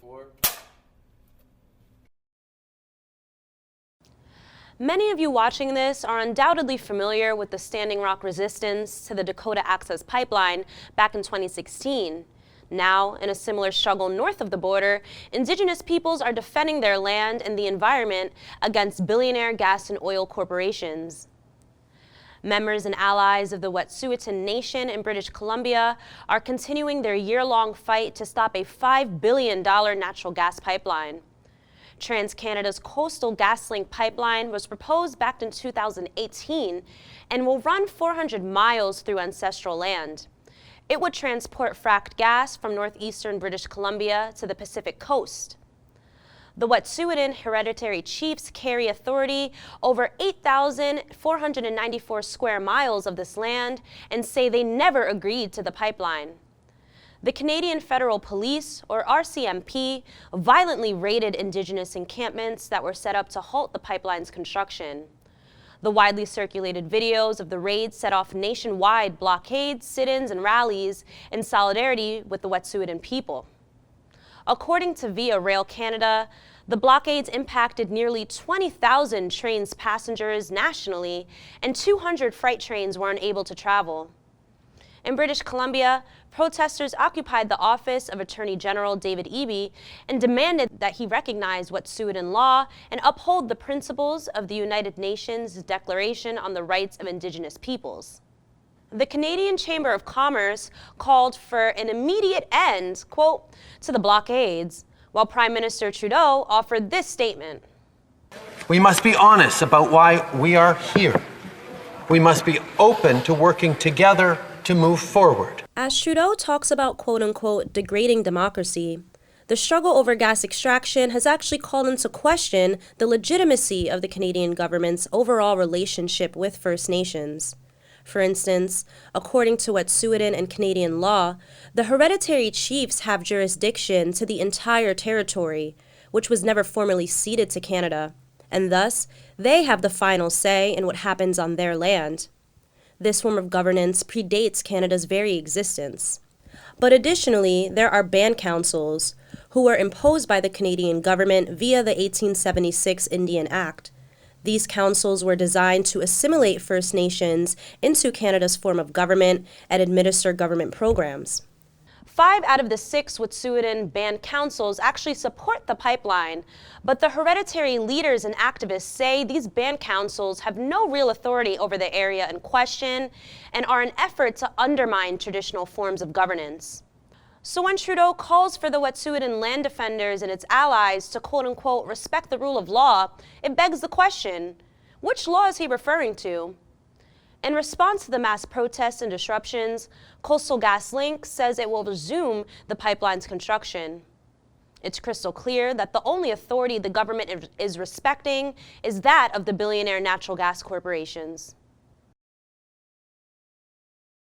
Four. Many of you watching this are undoubtedly familiar with the Standing Rock resistance to the Dakota Access Pipeline back in 2016. Now, in a similar struggle north of the border, indigenous peoples are defending their land and the environment against billionaire gas and oil corporations. Members and allies of the Wet'suwet'en Nation in British Columbia are continuing their year-long fight to stop a $5 billion natural gas pipeline. TransCanada's Coastal GasLink pipeline was proposed back in 2018 and will run 400 miles through ancestral land. It would transport fracked gas from northeastern British Columbia to the Pacific coast. The Wet'suwet'en hereditary chiefs carry authority over 8,494 square miles of this land and say they never agreed to the pipeline. The Canadian Federal Police, or RCMP, violently raided Indigenous encampments that were set up to halt the pipeline's construction. The widely circulated videos of the raids set off nationwide blockades, sit-ins, and rallies in solidarity with the Wet'suwet'en people. According to Via Rail Canada, the blockades impacted nearly 20,000 trains passengers nationally, and 200 freight trains were unable to travel. In British Columbia, protesters occupied the office of Attorney General David Eby and demanded that he recognize Wet'suwet'en law and uphold the principles of the United Nations Declaration on the Rights of Indigenous Peoples. The Canadian Chamber of Commerce called for an immediate end, quote, to the blockades, while Prime Minister Trudeau offered this statement. We must be honest about why we are here. We must be open to working together to move forward. As Trudeau talks about, quote-unquote, degrading democracy, the struggle over gas extraction has actually called into question the legitimacy of the Canadian government's overall relationship with First Nations. For instance, according to Wet'suwet'en and Canadian law, the hereditary chiefs have jurisdiction to the entire territory, which was never formally ceded to Canada, and thus they have the final say in what happens on their land. This form of governance predates Canada's very existence. But additionally, there are band councils, who were imposed by the Canadian government via the 1876 Indian Act. These councils were designed to assimilate First Nations into Canada's form of government and administer government programs. 5 out of the 6 Wet'suwet'en band councils actually support the pipeline, but the hereditary leaders and activists say these band councils have no real authority over the area in question and are an effort to undermine traditional forms of governance. So when Trudeau calls for the Wet'suwet'en land defenders and its allies to quote-unquote respect the rule of law, it begs the question, which law is he referring to? In response to the mass protests and disruptions, Coastal GasLink says it will resume the pipeline's construction. It's crystal clear that the only authority the government is respecting is that of the billionaire natural gas corporations.